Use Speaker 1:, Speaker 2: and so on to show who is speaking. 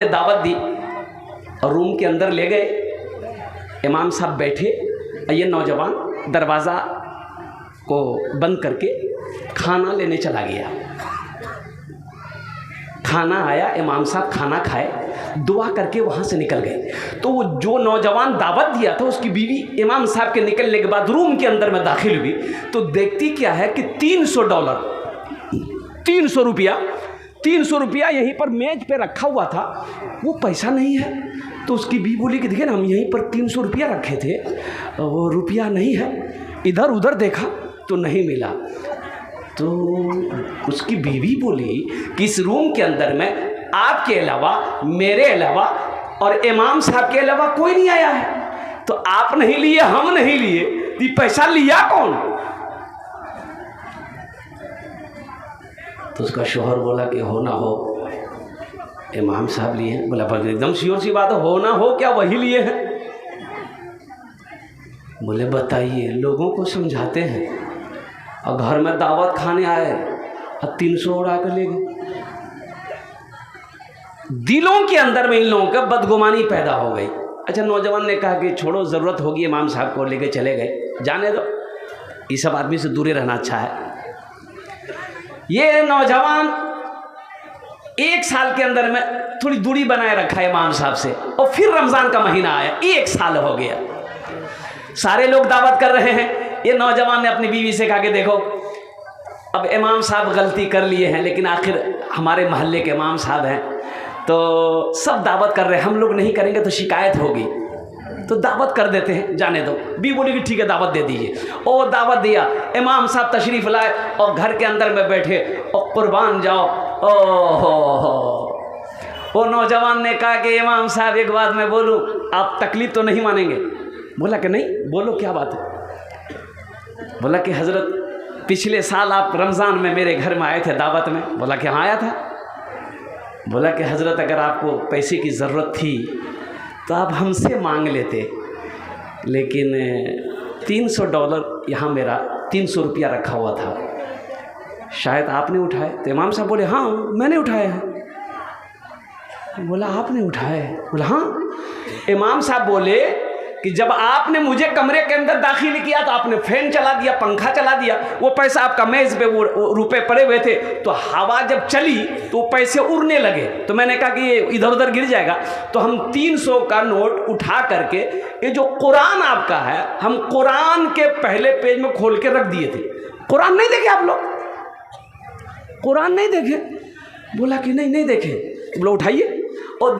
Speaker 1: दावत दी और रूम के अंदर ले गए। इमाम साहब बैठे और ये नौजवान दरवाज़ा को बंद करके खाना लेने चला गया। खाना आया, इमाम साहब खाना खाए, दुआ करके वहाँ से निकल गए। तो वो जो नौजवान दावत दिया था उसकी बीवी इमाम साहब के निकलने के बाद रूम के अंदर में दाखिल हुई तो देखती क्या है कि $300 300 रुपया यहीं पर मेज पे रखा हुआ था, वो पैसा नहीं है। तो उसकी बीवी बोली कि देखिए ना, हम यहीं पर 300 रुपया रखे थे, वो रुपया नहीं है। इधर उधर देखा तो नहीं मिला। तो उसकी बीवी बोली कि इस रूम के अंदर में आपके अलावा, मेरे अलावा और इमाम साहब के अलावा कोई नहीं आया है, तो आप नहीं लिए, हम नहीं लिए, तो पैसा लिया कौन? तो उसका शोहर बोला कि हो ना हो इमाम साहब लिए हैं। बोला पर एकदम श्योर सी बात हो ना हो, क्या वही लिए हैं? बोले बताइए, लोगों को समझाते हैं और घर में दावत खाने आए और 300 उड़ा कर ले गए। दिलों के अंदर में इन लोगों का बदगुमानी पैदा हो गई। अच्छा, नौजवान ने कहा कि छोड़ो, ज़रूरत होगी, इमाम साहब को लेके चले गए, जाने दो, ये सब आदमी से दूरी रहना अच्छा है। ये नौजवान 1 साल के अंदर में थोड़ी दूरी बनाए रखा है इमाम साहब से, और फिर रमज़ान का महीना आया, 1 साल हो गया, सारे लोग दावत कर रहे हैं। ये नौजवान ने अपनी बीवी से कहा कि देखो, अब इमाम साहब गलती कर लिए हैं, लेकिन आखिर हमारे मोहल्ले के इमाम साहब हैं, तो सब दावत कर रहे हैं, हम लोग नहीं करेंगे तो शिकायत होगी, तो दावत कर देते हैं, जाने दो। बी बोली कि ठीक है, दावत दे दीजिए। और दावत दिया, इमाम साहब तशरीफ़ लाए और घर के अंदर में बैठे और कुर्बान जाओ। ओहो, वो नौजवान ने कहा कि इमाम साहब एक बात मैं बोलूं, आप तकलीफ़ तो नहीं मानेंगे? बोला कि नहीं, बोलो क्या बात है? बोला कि हज़रत पिछले साल आप रमज़ान में मेरे घर में आए थे दावत में। बोला कि हाँ आया था। बोला कि हज़रत अगर आपको पैसे की ज़रूरत थी तो आप हमसे मांग लेते, लेकिन $300 यहाँ मेरा 300 रुपया रखा हुआ था, शायद आपने उठाए। तो इमाम साहब बोले हाँ मैंने उठाया है। बोला आपने उठाया है? बोला हाँ। इमाम साहब बोले कि जब आपने मुझे कमरे के अंदर दाखिल किया तो आपने फैन चला दिया, पंखा चला दिया, वो पैसा आपका मेज़ पे वो रुपए पड़े हुए थे, तो हवा जब चली तो पैसे उड़ने लगे, तो मैंने कहा कि ये इधर उधर गिर जाएगा, तो हम 300 का नोट उठा करके, ये जो कुरान आपका है, हम कुरान के पहले पेज में खोल के रख दिए थे। कुरान नहीं देखे आप लोग? कुरान नहीं देखे? बोला कि नहीं देखे। बोला उठाइए।